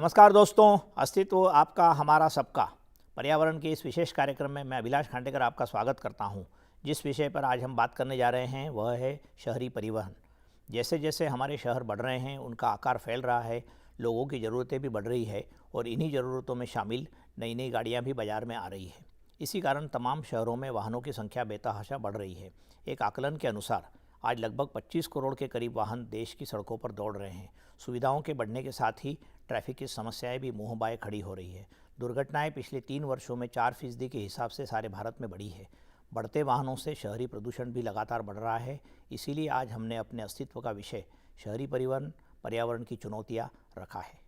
नमस्कार दोस्तों, अस्तित्व आपका हमारा सबका पर्यावरण के इस विशेष कार्यक्रम में मैं अभिलाष खांडेकर आपका स्वागत करता हूं। जिस विषय पर आज हम बात करने जा रहे हैं वह है शहरी परिवहन। जैसे जैसे हमारे शहर बढ़ रहे हैं, उनका आकार फैल रहा है, लोगों की ज़रूरतें भी बढ़ रही है और इन्हीं ज़रूरतों में शामिल नई नई गाड़ियाँ भी बाज़ार में आ रही है। इसी कारण तमाम शहरों में वाहनों की संख्या बेतहाशा बढ़ रही है। एक आकलन के अनुसार आज लगभग 25 करोड़ के करीब वाहन देश की सड़कों पर दौड़ रहे हैं। सुविधाओं के बढ़ने के साथ ही ट्रैफिक की समस्याएं भी मुंह बाए खड़ी हो रही है। दुर्घटनाएं पिछले 3 वर्षों में 4% के हिसाब से सारे भारत में बढ़ी है। बढ़ते वाहनों से शहरी प्रदूषण भी लगातार बढ़ रहा है। इसीलिए आज हमने अपने अस्तित्व का विषय शहरी परिवहन पर्यावरण की चुनौतियाँ रखा है।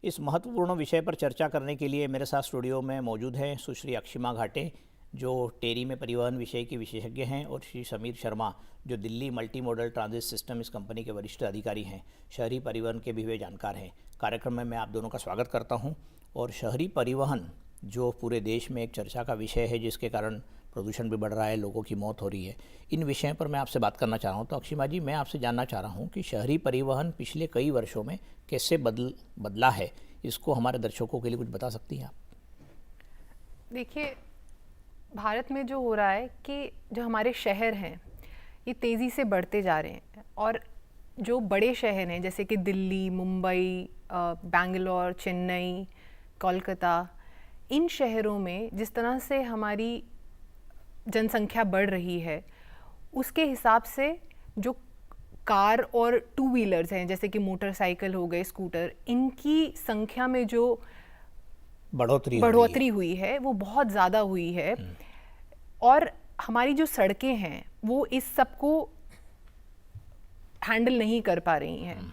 इस महत्वपूर्ण विषय पर चर्चा करने के लिए मेरे साथ स्टूडियो में मौजूद हैं सुश्री अक्षिमा घाटे, जो टेरी में परिवहन विषय की विशेषज्ञ हैं, और श्री समीर शर्मा, जो Delhi multi modal transit system इस कंपनी के वरिष्ठ अधिकारी हैं। शहरी परिवहन के भी वे जानकार हैं। कार्यक्रम में मैं आप दोनों का स्वागत करता हूं। और शहरी परिवहन जो पूरे देश में एक चर्चा का विषय है, जिसके कारण प्रदूषण भी बढ़ रहा है, लोगों की मौत हो रही है, इन विषयों पर मैं आपसे बात करना चाह रहा हूँ। तो अक्षिमा जी, मैं आपसे जानना चाह रहा हूँ कि शहरी परिवहन पिछले कई वर्षों में कैसे बदला है, इसको हमारे दर्शकों के लिए कुछ बता सकती हैं आप? देखिए, भारत में जो हो रहा है कि जो हमारे शहर हैं ये तेज़ी से बढ़ते जा रहे हैं, और जो बड़े शहर हैं जैसे कि दिल्ली, मुंबई, बेंगलोर, चेन्नई, कोलकाता, इन शहरों में जिस तरह से हमारी जनसंख्या बढ़ रही है, उसके हिसाब से जो कार और टू व्हीलर्स हैं जैसे कि मोटरसाइकिल हो गए, स्कूटर, इनकी संख्या में जो बढ़ोतरी हुई है वो बहुत ज़्यादा हुई है। और हमारी जो सड़कें हैं वो इस सब को हैंडल नहीं कर पा रही हैं।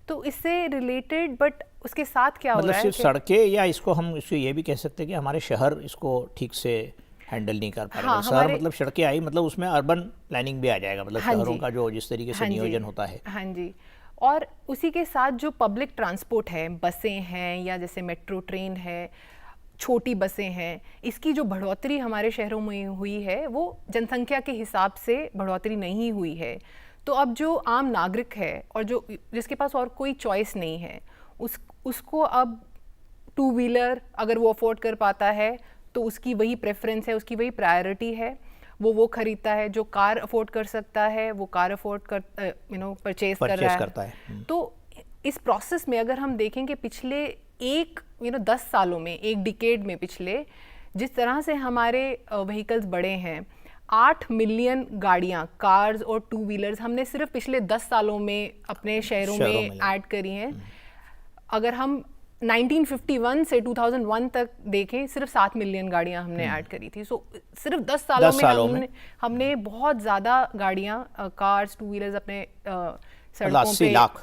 तो इससे रिलेटेड, बट उसके साथ क्या हो रहा है, सिर्फ सड़कें, या इसको हम ये भी कह सकते हैं कि हमारे शहर इसको ठीक से हैंडल नहीं कर पा रहे। शहर मतलब सड़कें आई, मतलब उसमें अर्बन प्लानिंग भी आ जाएगा, मतलब शहरों का जो जिस तरीके से नियोजन होता है। हाँ जी। और उसी के साथ जो पब्लिक ट्रांसपोर्ट है, बसें हैं या जैसे मेट्रो ट्रेन है, छोटी बसें हैं, इसकी जो बढ़ोतरी हमारे शहरों में हुई है वो जनसंख्या के हिसाब से बढ़ोतरी नहीं हुई है। तो अब जो आम नागरिक है और जो जिसके पास और कोई चॉइस नहीं है, उसको अब टू व्हीलर अगर वो अफोर्ड कर पाता है तो उसकी वही प्रेफरेंस है, उसकी वही प्रायोरिटी है, वो खरीदता है। जो कार अफोर्ड कर सकता है वो कार अफोर्ड कर परचेज कर रहा है। तो इस प्रोसेस में अगर हम देखें कि पिछले 10 सालों में, एक डिकेड में, पिछले जिस तरह से हमारे व्हीकल्स बढ़े हैं, 8 मिलियन गाड़ियां, कार्स और टू व्हीलर्स हमने सिर्फ पिछले 10 सालों में अपने शहरों में ऐड करी हैं। अगर हम 1951 से 2001 तक देखें, सिर्फ 7 मिलियन गाड़ियां हमने ऐड करी थी। सो सिर्फ 10 सालों में हमने बहुत ज़्यादा गाड़ियां, कार्स, टू व्हीलर्स अपने सड़कों पे 80 लाख,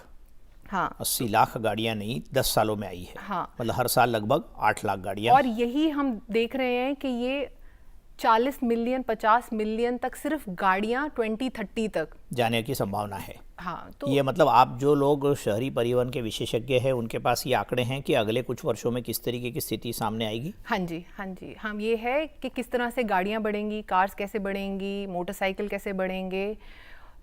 हाँ 80 लाख गाड़ियां नहीं 10 सालों में आई है। हाँ, मतलब हर साल लगभग 8 लाख गाड़ियां। और यही हम देख रहे हैं कि ये 40 मिलियन, 50 मिलियन तक सिर्फ गाड़ियां 2030 तक जाने की संभावना है। हाँ, तो ये मतलब आप जो लोग शहरी परिवहन के विशेषज्ञ हैं, उनके पास ये आंकड़े हैं कि अगले कुछ वर्षों में किस तरीके की स्थिति सामने आएगी? हाँ जी, हाँ जी। हम ये है कि किस तरह से गाड़ियां बढ़ेंगी, कार्स कैसे बढ़ेंगी, मोटरसाइकिल कैसे बढ़ेंगे,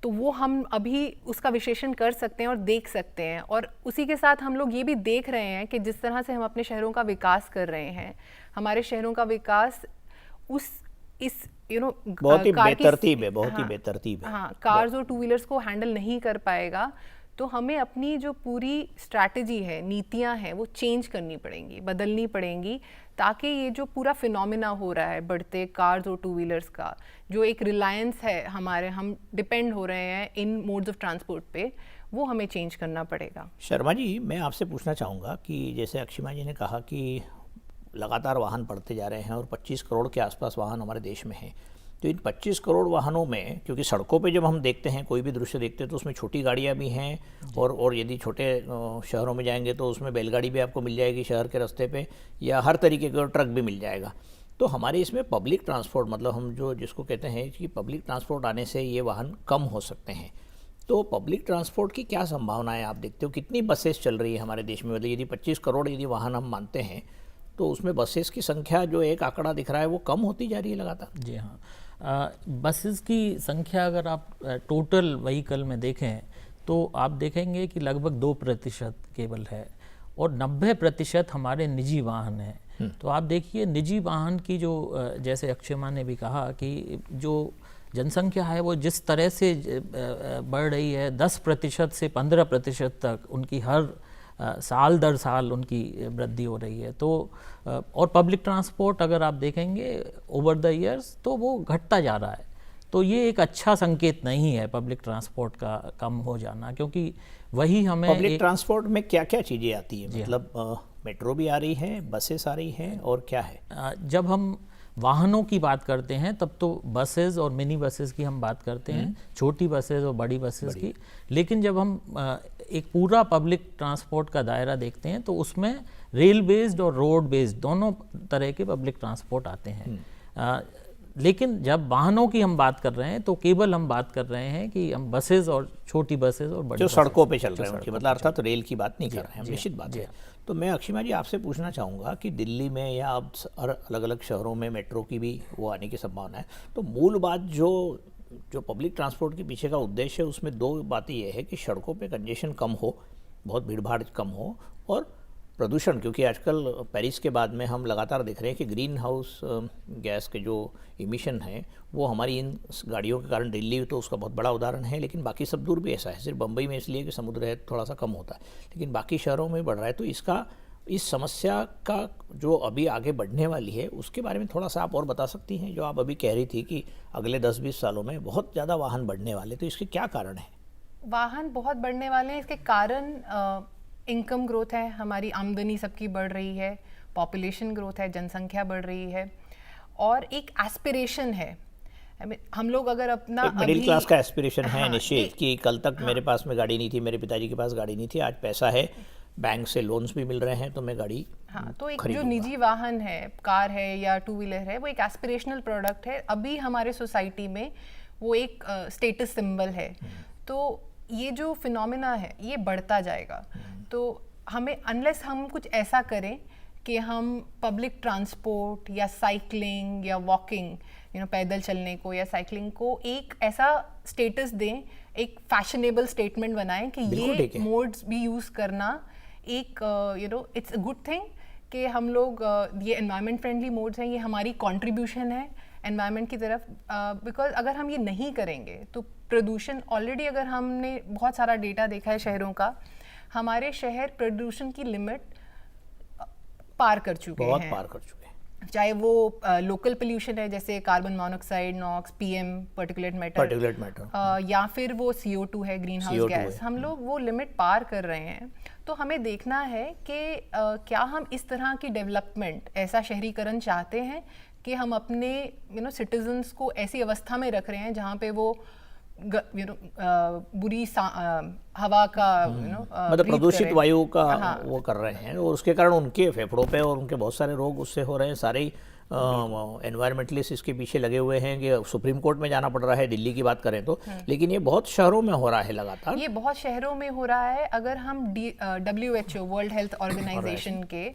तो वो हम अभी उसका विश्लेषण कर सकते हैं और देख सकते हैं। और उसी के साथ हम लोग ये भी देख रहे हैं कि जिस तरह से हम अपने शहरों का विकास कर रहे हैं, हमारे शहरों का विकास बहुत ही बेतरतीब है। हाँ, कार्स और टू व्हीलर्स को हैंडल नहीं कर पाएगा। तो हमें अपनी जो पूरी स्ट्रैटेजी है, नीतियां हैं, वो चेंज करनी पड़ेंगी, बदलनी पड़ेंगी, ताकि ये जो पूरा फिनोमिना हो रहा है बढ़ते कार्स और टू व्हीलर्स का, जो एक रिलायंस है हमारे, हम डिपेंड हो रहे हैं इन मोड्स ऑफ ट्रांसपोर्ट पे, वो हमें चेंज करना पड़ेगा। शर्मा जी, मैं आपसे पूछना चाहूँगा कि जैसे अक्षिमा जी ने कहा कि लगातार वाहन बढ़ते जा रहे हैं और 25 करोड़ के आसपास वाहन हमारे देश में हैं। तो इन 25 करोड़ वाहनों में, क्योंकि सड़कों पे जब हम देखते हैं, कोई भी दृश्य देखते हैं, तो उसमें छोटी गाड़ियाँ भी हैं, और यदि छोटे शहरों में जाएंगे तो उसमें बैलगाड़ी भी आपको मिल जाएगी शहर के रास्ते पे, या हर तरीके का ट्रक भी मिल जाएगा। तो हमारे इसमें पब्लिक ट्रांसपोर्ट, मतलब हम जिसको कहते हैं कि पब्लिक ट्रांसपोर्ट आने से ये वाहन कम हो सकते हैं। तो पब्लिक ट्रांसपोर्ट की क्या संभावनाएं आप देखते हो, कितनी बसेस चल रही है हमारे देश में? मतलब यदि 25 करोड़ यदि वाहन हम मानते हैं तो उसमें बसेस की संख्या जो एक आंकड़ा दिख रहा है वो कम होती जा रही है लगातार। जी हाँ, बसेस की संख्या अगर आप टोटल व्हीकल में देखें तो आप देखेंगे कि लगभग 2% केवल है और 90% हमारे निजी वाहन हैं। तो आप देखिए निजी वाहन की जो जैसे अक्षयमा ने भी कहा कि जो जनसंख्या है वो जिस तरह से बढ़ रही है, 10% से 15% तक उनकी हर साल दर साल उनकी वृद्धि हो रही है। तो और पब्लिक ट्रांसपोर्ट अगर आप देखेंगे ओवर द ईयर्स तो वो घटता जा रहा है। तो ये एक अच्छा संकेत नहीं है पब्लिक ट्रांसपोर्ट का कम हो जाना, क्योंकि वही हमें पब्लिक ट्रांसपोर्ट में क्या क्या चीज़ें आती हैं? मतलब मेट्रो भी आ रही है, बसेस आ रही हैं, और क्या है? जब हम वाहनों की बात करते हैं तब तो बसेस और मिनी बसेस की हम बात करते हैं, छोटी बसेस और बड़ी बसेस की। लेकिन जब हम एक पूरा पब्लिक ट्रांसपोर्ट का दायरा देखते हैं तो उसमें रेल बेस्ड और रोड बेस्ड दोनों तरह के पब्लिक ट्रांसपोर्ट आते हैं। लेकिन जब वाहनों की हम बात कर रहे हैं तो केवल हम बात कर रहे हैं कि हम बसेस और छोटी बसेस और बड़ी जो सड़कों पे चल रहे हैं उनकी, मतलब अर्थात रेल की बात नहीं कर रहे हैं, निश्चित बात है। तो मैं अक्षयमा जी आपसे पूछना चाहूँगा कि दिल्ली में या अब अलग अलग शहरों में मेट्रो की भी वो आने की संभावना है, तो मूल बात जो पब्लिक ट्रांसपोर्ट के पीछे का उद्देश्य है उसमें दो बातें ये है कि सड़कों पे कंजेशन कम हो, बहुत भीड़ भाड़ कम हो, और प्रदूषण, क्योंकि आजकल पेरिस के बाद में हम लगातार देख रहे हैं कि ग्रीन हाउस गैस के जो इमिशन हैं वो हमारी इन गाड़ियों के कारण, दिल्ली तो उसका बहुत बड़ा उदाहरण है, लेकिन बाकी सब दूर भी ऐसा है। सिर्फ बम्बई में इसलिए कि समुद्र है थोड़ा सा कम होता है, लेकिन बाकी शहरों में बढ़ रहा है। तो इस समस्या का जो अभी आगे बढ़ने वाली है उसके बारे में थोड़ा सा आप और बता सकती हैं? जो आप अभी कह रही थी कि अगले 10-20 सालों में बहुत ज़्यादा वाहन बढ़ने वाले, तो इसके क्या कारण है? वाहन बहुत बढ़ने वाले हैं, इसके कारण इनकम ग्रोथ है, हमारी आमदनी सबकी बढ़ रही है, पॉपुलेशन ग्रोथ है, जनसंख्या बढ़ रही है, और एक एस्पिरेशन है। हम लोग अगर अपना मिडिल क्लास का एस्पिरेशन है निश्चित कि कल तक मेरे पास में गाड़ी नहीं थी, मेरे पिताजी के पास गाड़ी नहीं थी, आज पैसा है, बैंक से लोन्स भी मिल रहे हैं, तो मैं गाड़ी तो एक जो निजी वाहन है, कार है या टू व्हीलर है, वो एक एस्पिरेशनल प्रोडक्ट है। अभी हमारे सोसाइटी में वो एक स्टेटस सिंबल है। तो ये जो फिनोमेना है ये बढ़ता जाएगा। तो हमें अनलेस हम कुछ ऐसा करें कि हम पब्लिक ट्रांसपोर्ट या साइकिलिंग या वॉकिंग, पैदल चलने को या साइकिलिंग को एक ऐसा स्टेटस दें, एक फैशनेबल स्टेटमेंट बनाएं कि ये मोड्स भी यूज़ करना एक इट्स अ गुड थिंग, कि हम लोग ये एनवायरनमेंट फ्रेंडली मोड्स हैं, ये हमारी कंट्रीब्यूशन है एनवायरनमेंट की तरफ। बिकॉज अगर हम ये नहीं करेंगे तो प्रदूषण, ऑलरेडी अगर हमने बहुत सारा डेटा देखा है शहरों का, हमारे शहर प्रदूषण की लिमिट पार कर चुके हैं, बहुत पार कर चुके हैं। चाहे वो लोकल पोल्यूशन है जैसे carbon monoxide, NOx, PM, particulate matter, या फिर वो CO2 है, ग्रीन हाउस गैस, हम लोग वो लिमिट पार कर रहे हैं। तो हमें देखना है कि क्या हम इस तरह की डेवलपमेंट, ऐसा शहरीकरण चाहते हैं कि हम अपने सिटीजन्स को ऐसी अवस्था में रख रहे हैं जहाँ पे वो बुरी हवा का मतलब प्रदूषित वायु का वो कर रहे हैं, और उसके कारण उनके फेफड़ों पे और उनके बहुत सारे रोग उससे हो रहे हैं। सारे एनवायरमेंटलिस्ट इसके पीछे लगे हुए हैं कि सुप्रीम कोर्ट में जाना पड़ रहा है, दिल्ली की बात करें तो, लेकिन ये बहुत शहरों में हो रहा है लगातार। ये बहुत शहरों में हो रहा है। अगर हम WHO, वर्ल्ड हेल्थ ऑर्गेनाइजेशन के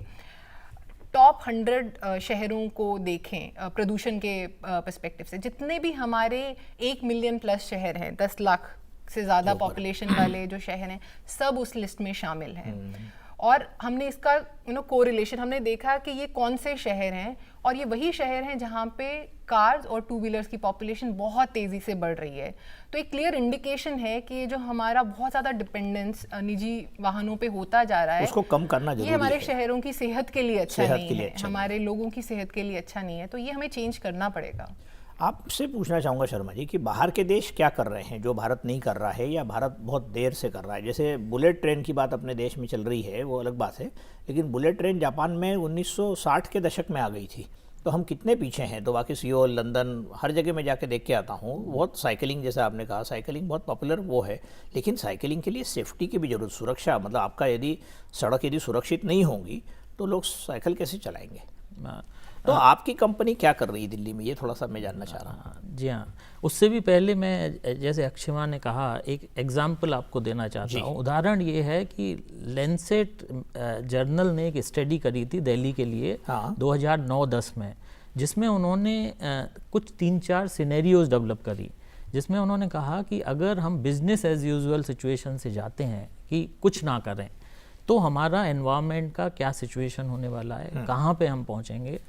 टॉप 100 शहरों को देखें प्रदूषण के पर्सपेक्टिव से, जितने भी हमारे 1 मिलियन प्लस शहर हैं, 10 लाख से ज़्यादा पॉपुलेशन वाले जो शहर हैं, सब उस लिस्ट में शामिल हैं। और हमने इसका कोरिलेशन हमने देखा कि ये कौन से शहर हैं, और ये वही शहर हैं जहाँ पे कार्स और टू व्हीलर्स की पॉपुलेशन बहुत तेज़ी से बढ़ रही है। तो एक क्लियर इंडिकेशन है कि जो हमारा बहुत ज़्यादा डिपेंडेंस निजी वाहनों पे होता जा रहा है, उसको कम करना जरूरी है। ये हमारे शहरों की सेहत के लिए अच्छा नहीं है, हमारे लोगों की सेहत के लिए अच्छा नहीं है। तो ये हमें चेंज करना पड़ेगा। आपसे पूछना चाहूँगा शर्मा जी कि बाहर के देश क्या कर रहे हैं जो भारत नहीं कर रहा है, या भारत बहुत देर से कर रहा है? जैसे बुलेट ट्रेन की बात अपने देश में चल रही है, वो अलग बात है, लेकिन बुलेट ट्रेन जापान में 1960 के दशक में आ गई थी, तो हम कितने पीछे हैं? तो बाकी सियोल, लंदन, हर जगह मैं जाके देख के आता हूँ। बहुत साइकिलिंग, जैसा आपने कहा, साइकिलिंग बहुत पॉपुलर वो है, लेकिन साइकिलिंग के लिए सेफ्टी की भी जरूरत, सुरक्षा, मतलब आपका यदि सड़क यदि सुरक्षित नहीं होगी तो लोग साइकिल कैसे चलाएंगे? तो आपकी कंपनी क्या कर रही है दिल्ली में, ये थोड़ा सा मैं जानना चाह रहा हूँ। जी हाँ, उससे भी पहले मैं जैसे अक्षिमा ने कहा एक एग्जाम्पल आपको देना चाहता हूँ। उदाहरण ये है कि लैंसेट जर्नल ने एक स्टडी करी थी दिल्ली के लिए 2009-10 में, जिसमें उन्होंने कुछ 3-4 सिनेरियोज डेवलप करी, जिसमें उन्होंने कहा कि अगर हम बिजनेस एज यूजुअल सिचुएशन से जाते हैं कि कुछ ना करें तो हमारा एनवायरनमेंट का क्या सिचुएशन होने वाला है, कहाँ पे हम पहुँचेंगे,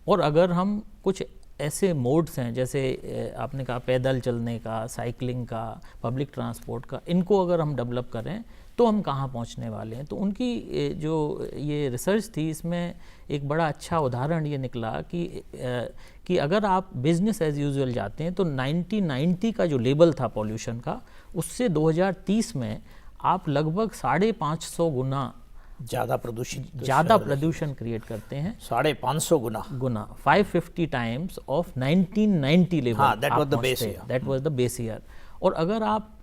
और अगर हम कुछ ऐसे मोड्स हैं जैसे आपने कहा पैदल चलने का, साइकिलिंग का, पब्लिक ट्रांसपोर्ट का, इनको अगर हम डेवलप करें तो हम कहाँ पहुँचने वाले हैं। तो उनकी जो ये रिसर्च थी इसमें एक बड़ा अच्छा उदाहरण ये निकला कि अगर आप बिजनेस एज यूजुअल जाते हैं तो 1990 का जो लेवल था पॉल्यूशन का, उससे 2030 में आप लगभग 550 गुना ज़्यादा प्रदूषण क्रिएट करते हैं। 550 गुना 550 times of 1990 level. That was the base year. और अगर आप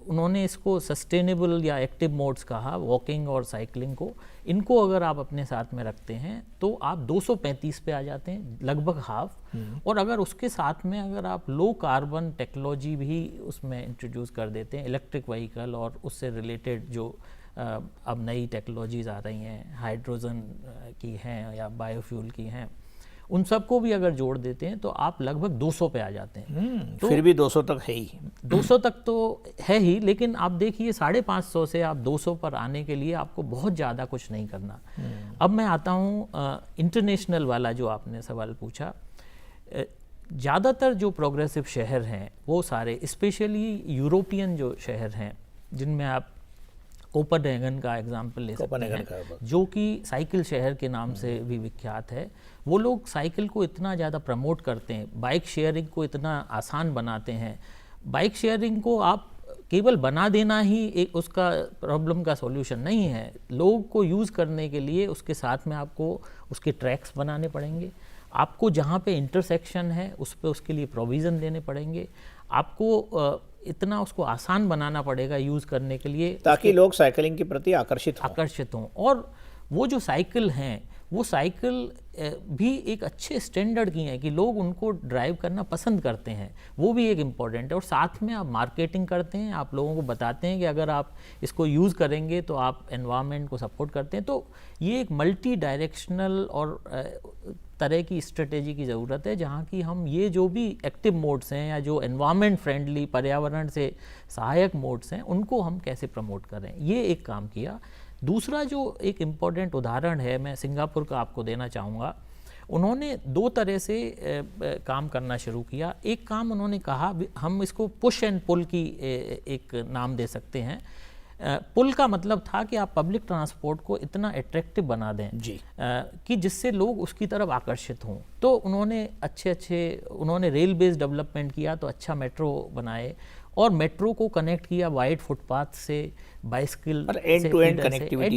उन्होंने इसको सस्टेनेबल या एक्टिव मोड्स कहा, वॉकिंग और साइकिलिंग को, इनको अगर आप अपने साथ में रखते हैं तो आप 235 पे आ जाते हैं, लगभग हाफ। और अगर उसके साथ में अगर आप लो कार्बन टेक्नोलॉजी भी उसमें इंट्रोड्यूस कर देते हैं, इलेक्ट्रिक व्हीकल और उससे रिलेटेड जो अब नई टेक्नोलॉजीज आ रही हैं, हाइड्रोजन की हैं या बायोफ्यूल की हैं, उन सबको भी अगर जोड़ देते हैं तो आप लगभग 200 पे आ जाते हैं। तो फिर भी 200 तक है ही, 200 तक तो है ही, लेकिन आप देखिए 550 से आप 200 पर आने के लिए आपको बहुत ज़्यादा कुछ नहीं करना। अब मैं आता हूँ इंटरनेशनल वाला जो आपने सवाल पूछा। ज़्यादातर जो प्रोग्रेसिव शहर हैं वो सारे, स्पेशली यूरोपियन जो शहर हैं, जिनमें आप कोपेनहेगन का एग्जाम्पल ले सकते हैं, जो कि साइकिल शहर के नाम से भी विख्यात है। वो लोग साइकिल को इतना ज़्यादा प्रमोट करते हैं, बाइक शेयरिंग को इतना आसान बनाते हैं। बाइक शेयरिंग को आप केवल बना देना ही एक उसका प्रॉब्लम का सॉल्यूशन नहीं है। लोगों को यूज़ करने के लिए उसके साथ में आपको उसके ट्रैक्स बनाने पड़ेंगे, आपको जहाँ पे इंटरसेक्शन है उस पर उसके लिए प्रोविज़न देने पड़ेंगे, आपको इतना उसको आसान बनाना पड़ेगा यूज़ करने के लिए, ताकि लोग साइकिलिंग के प्रति आकर्षित हों। और वो जो साइकिल हैं वो साइकिल भी एक अच्छे स्टैंडर्ड की हैं कि लोग उनको ड्राइव करना पसंद करते हैं, वो भी एक इम्पॉर्टेंट है। और साथ में आप मार्केटिंग करते हैं, आप लोगों को बताते हैं कि अगर आप इसको यूज़ करेंगे तो आप एनवायरनमेंट को सपोर्ट करते हैं। तो ये एक मल्टी डायरेक्शनल और तरह की स्ट्रेटेजी की ज़रूरत है, जहाँ की हम ये जो भी एक्टिव मोड्स हैं या जो एनवायरनमेंट फ्रेंडली, पर्यावरण से सहायक मोड्स हैं, उनको हम कैसे प्रमोट करें, ये एक काम किया। दूसरा जो एक इम्पॉर्टेंट उदाहरण है, मैं सिंगापुर का आपको देना चाहूँगा। उन्होंने 2 तरह से काम करना शुरू किया। एक काम उन्होंने कहा, हम इसको पुश एंड पुल की एक नाम दे सकते हैं। पुल का मतलब था कि आप पब्लिक ट्रांसपोर्ट को इतना अट्रैक्टिव बना दें कि जिससे लोग उसकी तरफ आकर्षित हों। तो उन्होंने उन्होंने रेल बेस्ड डेवलपमेंट किया, तो अच्छा मेट्रो बनाए और मेट्रो को कनेक्ट किया वाइड फुटपाथ से, बाइसिकल से, end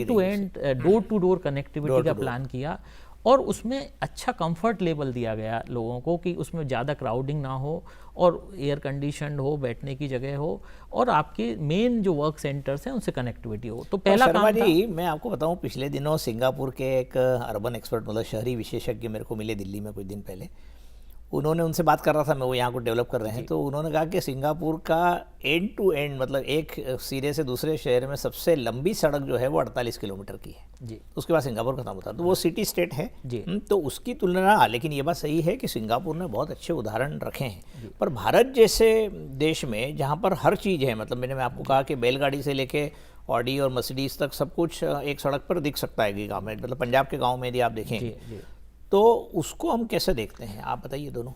to end door to door connectivity का प्लान किया। और उसमें अच्छा कंफर्ट लेवल दिया गया लोगों को कि उसमें ज़्यादा क्राउडिंग ना हो और एयर कंडीशनड हो, बैठने की जगह हो, और आपके मेन जो वर्क सेंटर्स हैं उनसे कनेक्टिविटी हो। तो पहला काम था। मैं आपको बताऊं, पिछले दिनों सिंगापुर के एक अर्बन एक्सपर्ट, मतलब शहरी विशेषज्ञ मेरे को मिले दिल्ली में कुछ दिन पहले। उन्होंने, उनसे बात कर रहा था मैं, वो यहाँ को डेवलप कर रहे हैं, तो उन्होंने कहा कि सिंगापुर का एंड टू एंड, मतलब एक सिरे से दूसरे शहर में सबसे लंबी सड़क जो है वो 48 किलोमीटर की है जी। उसके बाद सिंगापुर खत्म होता है, तो वो सिटी स्टेट है जी। तो उसकी तुलना, लेकिन ये बात सही है कि सिंगापुर ने बहुत अच्छे उदाहरण रखे हैं। पर भारत जैसे देश में जहाँ पर हर चीज़ है, मतलब मैं आपको कहा कि बैलगाड़ी से लेके ऑडी और मर्सिडीज तक सब कुछ एक सड़क पर दिख सकता है गाँव में, मतलब पंजाब के गाँव में यदि आप देखें तो उसको हम कैसे देखते हैं, आप बताइए दोनों।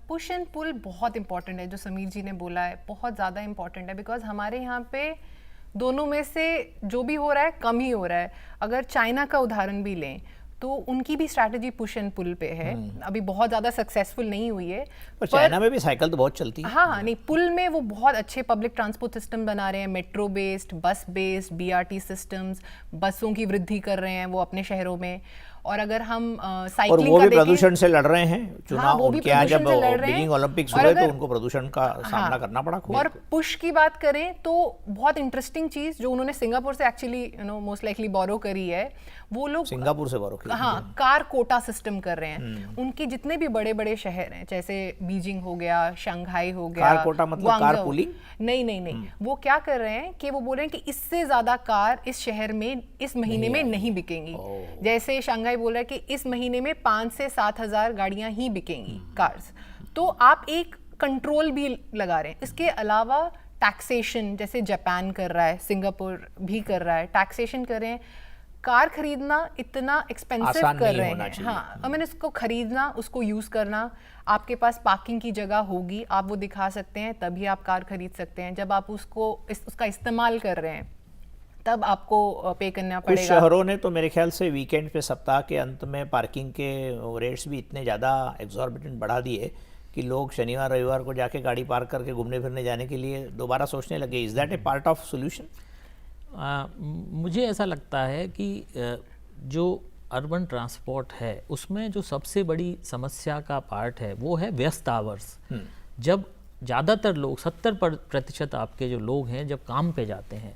पुश एंड पुल बहुत इंपॉर्टेंट है, जो समीर जी ने बोला है बहुत ज़्यादा इंपॉर्टेंट है, बिकॉज हमारे यहाँ पे दोनों में से जो भी हो रहा है कम ही हो रहा है। अगर चाइना का उदाहरण भी लें तो उनकी भी स्ट्रैटेजी पुश एंड पुल पे है, अभी बहुत ज़्यादा सक्सेसफुल नहीं हुई है। पर चाइना में भी साइकिल तो बहुत चलती है। हाँ, नहीं, पुल में वो बहुत अच्छे पब्लिक ट्रांसपोर्ट सिस्टम बना रहे हैं, मेट्रो बेस्ड, बस बेस्ड, BRT सिस्टम्स, बसों की वृद्धि कर रहे हैं वो अपने शहरों में। और अगर हम और साइकिलिंग वो का भी देखें, प्रदूषण से लड़ रहे हैं हाँ, चुनाव वो भी उनके यहाँ। जब प्रदूषण से लड़ रहे हैं। बीजिंग ओलंपिक्स और हुए तो अगर- उनको प्रदूषण का सामना करना पड़ा खूब। और पुश की बात करें तो बहुत इंटरेस्टिंग चीज जो उन्होंने सिंगापुर से एक्चुअली मोस्ट लाइकली बोरो करी है, वो लोग सिंगापुर से बोरो की। हाँ कार कोटा सिस्टम कर रहे हैं। उनके जितने भी बड़े बड़े शहर हैं, जैसे बीजिंग हो गया, शंघाई हो गया, कार कोटा मतलब कार ग्वांगझो- पूलिंग? नहीं, वो क्या कर रहे हैं कि वो बोल रहे हैं कि इससे ज्यादा कार इस शहर में इस महीने में नहीं बिकेंगी। जैसे शंघाई बोल रहा है कि इस महीने में 5 से 7 हजार गाड़ियां ही बिकेंगी कार्स। तो आप एक कंट्रोल भी लगा रहे हैं। इसके अलावा टैक्सेशन, जैसे जापान कर रहा है, सिंगापुर भी कर रहा है, टैक्सेशन कर रहे हैं। कार खरीदना इतना एक्सपेंसिव आसान कर नहीं रहे होना हैं। चाहिए। हाँ, आई मीन इसको खरीदना, उसको यूज करना, आपके पास पार्किंग की जगह होगी, आप वो दिखा सकते हैं, तभी आप कार खरीद सकते हैं। जब आप उसका इस्तेमाल कर रहे हैं तब आपको पे करना कुछ पड़ेगा। शहरों ने तो मेरे ख्याल से वीकेंड पे, सप्ताह के अंत में पार्किंग के रेट्स भी इतने ज़्यादा एग्जॉर्बिटेंट बढ़ा दिए कि लोग शनिवार रविवार को जाके गाड़ी पार्क करके घूमने फिरने जाने के लिए दोबारा सोचने लगे। Is that A part of solution? मुझे ऐसा लगता है कि जो अर्बन ट्रांसपोर्ट है उसमें जो सबसे बड़ी समस्या का पार्ट है वो है व्यस्त आवर्स। जब ज़्यादातर लोग 70% आपके जो लोग हैं जब काम पे जाते हैं,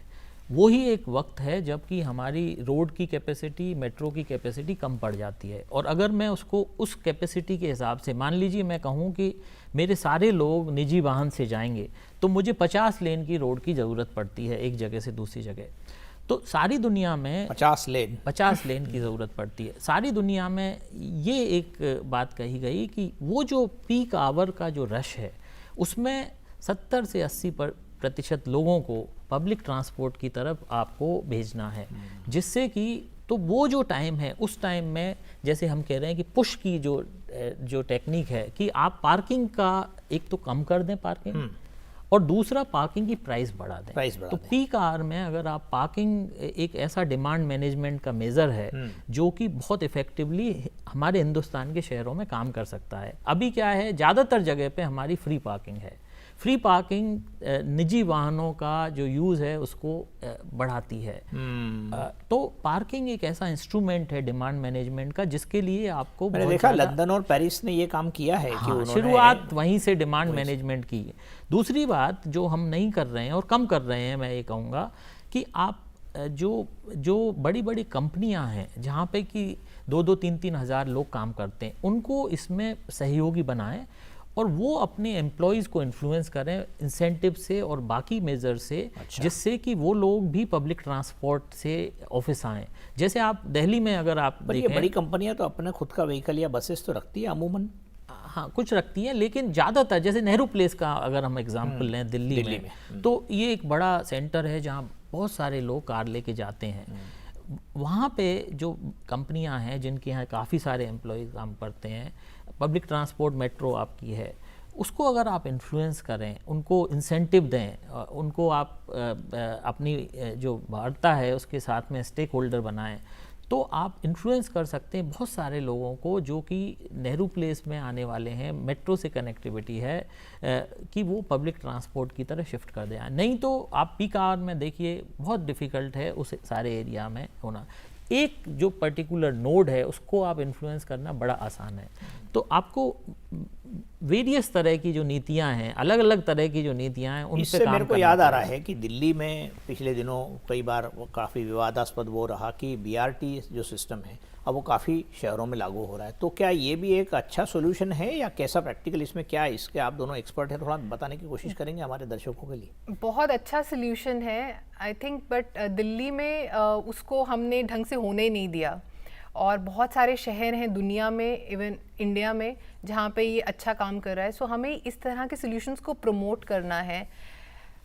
वो ही एक वक्त है जबकि हमारी रोड की कैपेसिटी, मेट्रो की कैपेसिटी कम पड़ जाती है। और अगर मैं उसको उस कैपेसिटी के हिसाब से, मान लीजिए मैं कहूँ कि मेरे सारे लोग निजी वाहन से जाएंगे तो मुझे 50 लेन की रोड की ज़रूरत पड़ती है एक जगह से दूसरी जगह। तो सारी दुनिया में 50 लेन की ज़रूरत पड़ती है। सारी दुनिया में ये एक बात कही गई कि वो जो पीक आवर का जो रश है उसमें 70 से 80% लोगों को पब्लिक ट्रांसपोर्ट की तरफ आपको भेजना है, जिससे कि तो वो जो टाइम है उस टाइम में, जैसे हम कह रहे हैं कि पुश की जो टेक्निक है कि आप पार्किंग का एक तो कम कर दें पार्किंग, और दूसरा पार्किंग की प्राइस बढ़ा दें। तो पीक आवर में अगर आप पार्किंग, एक ऐसा डिमांड मैनेजमेंट का मेजर है जो कि बहुत इफेक्टिवली हमारे हिंदुस्तान के शहरों में काम कर सकता है। अभी क्या है, ज़्यादातर जगह पे हमारी फ्री पार्किंग है। फ्री पार्किंग निजी वाहनों का जो यूज़ है उसको बढ़ाती है। तो पार्किंग एक ऐसा इंस्ट्रूमेंट है डिमांड मैनेजमेंट का जिसके लिए आपको मैंने देखा लंदन और पेरिस ने ये काम किया है कि उन्होंने शुरुआत वहीं से डिमांड मैनेजमेंट की है। दूसरी बात जो हम नहीं कर रहे हैं और कम कर रहे हैं, मैं ये कहूँगा कि आप जो बड़ी बड़ी कंपनियां हैं जहाँ पे कि 2-2, 3-3 हज़ार लोग काम करते हैं, उनको इसमें सहयोगी बनाएं और वो अपने एम्प्लॉयज़ को इन्फ्लुएंस करें इंसेंटिव से और बाकी मेजर से। अच्छा। जिससे कि वो लोग भी पब्लिक ट्रांसपोर्ट से ऑफिस आएँ। जैसे आप दिल्ली में अगर आप देखें, ये बड़ी कंपनियां तो अपने खुद का व्हीकल या बसेस तो रखती है अमूमन। हाँ, कुछ रखती हैं, लेकिन ज़्यादातर जैसे नेहरू प्लेस का अगर हम एग्जांपल लें दिल्ली में, तो ये एक बड़ा सेंटर है जहाँ बहुत सारे लोग कार लेके जाते हैं। वहाँ पे जो कंपनियाँ हैं जिनके यहाँ काफ़ी सारे एम्प्लॉयज़ काम करते हैं, पब्लिक ट्रांसपोर्ट मेट्रो आपकी है, उसको अगर आप इन्फ्लुएंस करें, उनको इंसेंटिव दें, उनको आप अपनी जो वार्ता है उसके साथ में स्टेक होल्डर बनाएं, तो आप इन्फ्लुएंस कर सकते हैं बहुत सारे लोगों को जो कि नेहरू प्लेस में आने वाले हैं, मेट्रो से कनेक्टिविटी है, कि वो पब्लिक ट्रांसपोर्ट की तरह शिफ्ट कर दें। नहीं तो आप पीक आवर में देखिए बहुत डिफ़िकल्ट है उस सारे एरिया में होना। एक जो पर्टिकुलर नोड है उसको आप इन्फ्लुएंस करना बड़ा आसान है। तो आपको वेरियस तरह की जो नीतियां हैं, अलग अलग तरह की जो नीतियां हैं, उन पे काम मेरे को याद आ रहा है कि दिल्ली में पिछले दिनों कई बार वो काफ़ी विवादास्पद वो रहा कि BRT जो सिस्टम है अब वो काफ़ी शहरों में लागू हो रहा है। तो क्या ये भी एक अच्छा सोल्यूशन है या कैसा प्रैक्टिकल इसमें क्या है? इसके आप दोनों एक्सपर्ट हैं, थोड़ा बताने की कोशिश करेंगे हमारे दर्शकों के लिए। बहुत अच्छा सोल्यूशन है आई थिंक, बट दिल्ली में उसको हमने ढंग से होने ही नहीं दिया। और बहुत सारे शहर हैं दुनिया में, इवन इंडिया में, जहाँ पे ये अच्छा काम कर रहा है। सो हमें इस तरह के सॉल्यूशंस को प्रमोट करना है।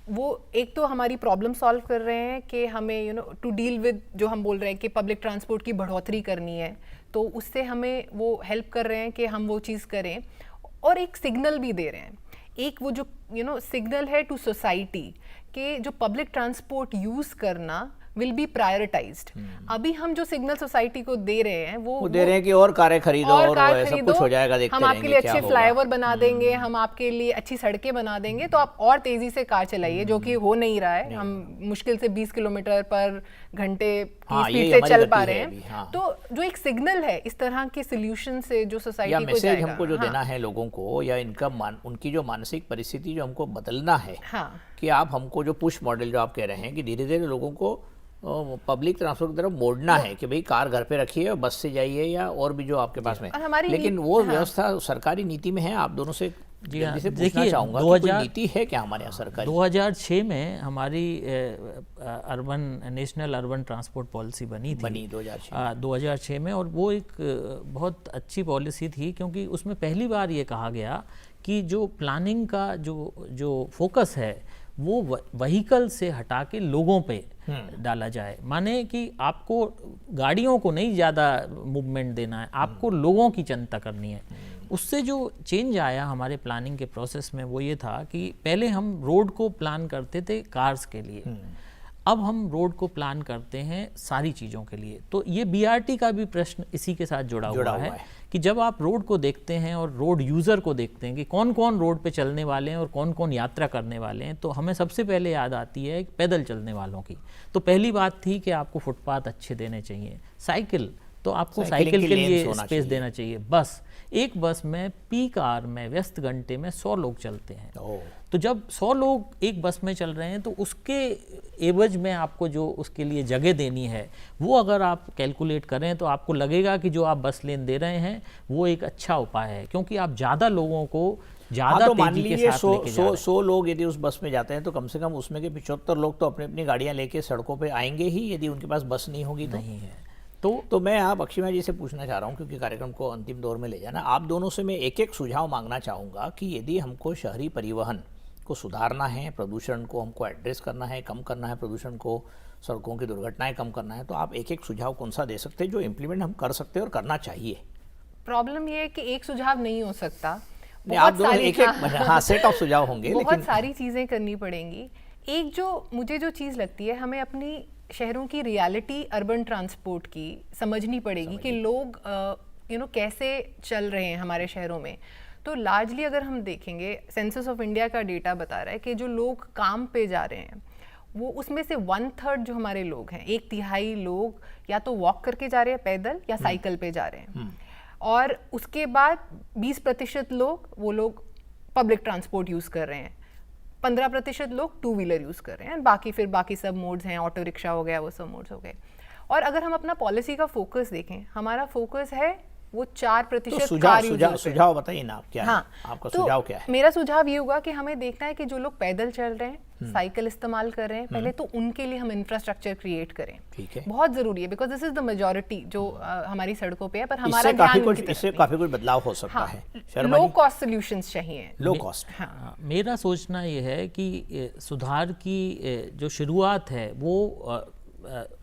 वो एक तो हमारी प्रॉब्लम सॉल्व कर रहे हैं कि हमें टू डील विद, जो हम बोल रहे हैं कि पब्लिक ट्रांसपोर्ट की बढ़ोतरी करनी है, तो उससे हमें वो हेल्प कर रहे हैं कि हम वो चीज़ करें। और एक सिग्नल भी दे रहे हैं, एक वो जो सिग्नल है टू सोसाइटी कि जो पब्लिक ट्रांसपोर्ट यूज़ करना विल बी प्रायोरिटाइज्ड। अभी हम जो सिग्नल सोसाइटी को दे रहे हैं वो दे रहे हैं कि और कारें खरीदो और कार सब कुछ हो जाएगा, देखते हम आपके लिए रहेंगे अच्छे क्या फ्लाईओवर बना देंगे, हम आपके लिए अच्छी सड़कें बना देंगे, तो आप और तेजी से कार चलाइए, जो कि हो नहीं रहा है। हम मुश्किल से 20 किलोमीटर पर घंटे की स्पीड से चल पा रहे हैं। तो जो एक सिग्नल है इस तरह के सोल्यूशन से जो सोसाइटी को जाएगा, हमको जो देना है लोगों को, या इनका उनकी जो मानसिक परिस्थिति जो हमको बदलना है, कि आप हमको जो पुश मॉडल जो आप कह रहे हैं कि धीरे धीरे लोगों को पब्लिक ट्रांसपोर्ट की तरफ मोड़ना है कि भाई कार घर पे रखिए और बस से जाइए या और भी जो आपके पास में, लेकिन वो व्यवस्था सरकारी नीति में है। आप दोनों से जल्दी से पूछना चाहूँगा कि कोई नीति है क्या हमारे यहाँ सरकारी? 2006 में हमारी नेशनल अर्बन ट्रांसपोर्ट पॉलिसी बनी 2006 में, और वो एक बहुत अच्छी पॉलिसी थी, क्योंकि उसमें पहली बार ये कहा गया कि जो प्लानिंग का जो फोकस है वो व्हीकल से हटा के लोगों पे डाला जाए। माने कि आपको गाड़ियों को नहीं ज़्यादा मूवमेंट देना है, आपको लोगों की चिंता करनी है। उससे जो चेंज आया हमारे प्लानिंग के प्रोसेस में वो ये था कि पहले हम रोड को प्लान करते थे कार्स के लिए, अब हम रोड को प्लान करते हैं सारी चीज़ों के लिए। तो ये बीआरटी का भी प्रश्न इसी के साथ जुड़ा हुआ है कि जब आप रोड को देखते हैं और रोड यूज़र को देखते हैं कि कौन कौन रोड पे चलने वाले हैं और कौन कौन यात्रा करने वाले हैं, तो हमें सबसे पहले याद आती है पैदल चलने वालों की। तो पहली बात थी कि आपको फुटपाथ अच्छे देने चाहिए। साइकिल, तो आपको साइकिल के लिए स्पेस देना चाहिए। बस, एक बस में पीक आवर में व्यस्त घंटे में 100 लोग चलते हैं। तो जब 100 लोग एक बस में चल रहे हैं तो उसके एवज में आपको जो उसके लिए जगह देनी है वो अगर आप कैलकुलेट करें तो आपको लगेगा कि जो आप बस लेन दे रहे हैं वो एक अच्छा उपाय है, क्योंकि आप ज़्यादा लोगों को ज़्यादा तेजी के साथ लेके जा रहे हैं। 100 लोग यदि उस बस में जाते हैं तो कम से कम उसमें के 75 लोग तो अपनी अपनी गाड़ियाँ लेके सड़कों पर आएंगे ही, यदि उनके पास बस नहीं होगी तो। नहीं है तो मैं आप अक्षिमा जी से पूछना चाह रहा हूँ, क्योंकि कार्यक्रम को अंतिम दौर में ले जाना, आप दोनों से मैं एक एक सुझाव मांगना चाहूँगा कि यदि हमको शहरी परिवहन को सुधारना है, प्रदूषण को हमको एड्रेस करना है, कम करना है प्रदूषण को, सड़कों की दुर्घटनाएं कम करना है, तो आप एक एक सुझाव कौन सा दे सकते हैं जो इम्प्लीमेंट हम कर सकते हैं और करना चाहिए? प्रॉब्लम ये है कि एक सुझाव नहीं हो सकता, आप दोनों एक सेट ऑफ सुझाव होंगे, बहुत सारी चीज़ें करनी पड़ेंगी। एक जो मुझे जो चीज़ लगती है, हमें अपनी शहरों की रियलिटी अर्बन ट्रांसपोर्ट की समझनी पड़ेगी कि लोग कैसे चल रहे हैं हमारे शहरों में। तो लार्जली अगर हम देखेंगे, सेंसस ऑफ इंडिया का डेटा बता रहा है कि जो लोग काम पे जा रहे हैं वो उसमें से 1/3 जो हमारे लोग हैं, 1/3 लोग या तो वॉक करके जा रहे हैं पैदल या साइकिल पे जा रहे हैं, और उसके बाद 20% लोग पब्लिक ट्रांसपोर्ट यूज़ कर रहे हैं, 15% लोग 2 व्हीलर यूज़ कर रहे हैं, बाकी सब मोड्स हैं, ऑटो रिक्शा हो गया, वो सब मोड्स हो गए। और अगर हम अपना पॉलिसी का फोकस देखें, हमारा फोकस है वो 4% कार यूजर। सुझाव बताइए ना, आप क्या है? आपका सुझाव क्या है? मेरा सुझाव ये होगा कि हमें देखना है कि जो लोग पैदल चल रहे हैं, साइकिल इस्तेमाल कर रहे हैं, पहले तो उनके लिए हम इंफ्रास्ट्रक्चर क्रिएट करें। ठीक है, बहुत जरूरी है, because this is the majority जो हमारी सड़कों पे है, पर हमारा ध्यान इससे काफी कुछ बदलाव हो सकता है। लो कॉस्ट सॉल्यूशंस चाहिए, लो कॉस्ट। मेरा सोचना ये है कि सुधार की जो शुरुआत है वो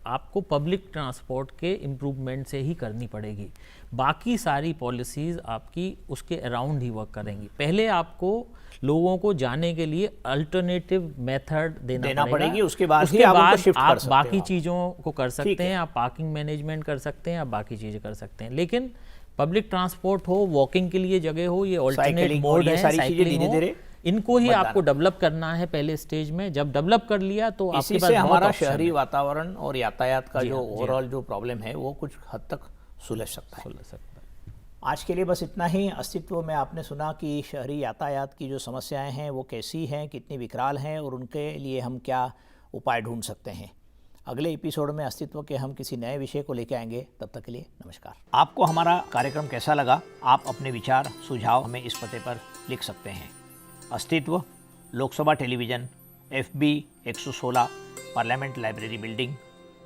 आपको पब्लिक ट्रांसपोर्ट के इम्प्रूवमेंट से ही करनी पड़ेगी। बाकी सारी पॉलिसीज़ आपकी उसके अराउंड ही वर्क करेंगी। पहले आपको लोगों को जाने के लिए अल्टरनेटिव मेथड देना पड़ेगी, उसके बाद आप बाकी चीज़ों को कर सकते हैं। आप पार्किंग मैनेजमेंट कर सकते हैं, आप बाकी चीज़ें कर सकते हैं, लेकिन पब्लिक ट्रांसपोर्ट हो, वॉकिंग के लिए जगह हो, ये ऑल्टरनेट मोड है, साइकिलिंग हो, इनको ही आपको डेवलप करना है पहले स्टेज में। जब डेवलप कर लिया तो आपके पास हमारा शहरी वातावरण और यातायात का जो ओवरऑल जो प्रॉब्लम है वो कुछ हद तक सुलझ सकता है। आज के लिए बस इतना ही। अस्तित्व में आपने सुना कि शहरी यातायात की जो समस्याएं हैं वो कैसी हैं, कितनी विकराल हैं और उनके लिए हम क्या उपाय ढूंढ सकते हैं। अगले एपिसोड में अस्तित्व के हम किसी नए विषय को लेकर आएंगे। तब तक के लिए नमस्कार। आपको हमारा कार्यक्रम कैसा लगा? आप अपने विचार सुझाव हमें इस पते पर लिख सकते हैं। अस्तित्व, Lok Sabha television, FB 116, parliament library building,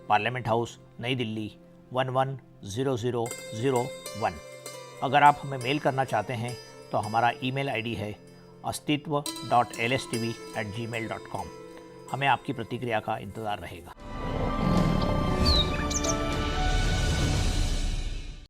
parliament house, नई दिल्ली 110001। अगर आप हमें मेल करना चाहते हैं तो हमारा ईमेल ID है astitv.lstv@gmail.com। हमें आपकी प्रतिक्रिया का इंतज़ार रहेगा।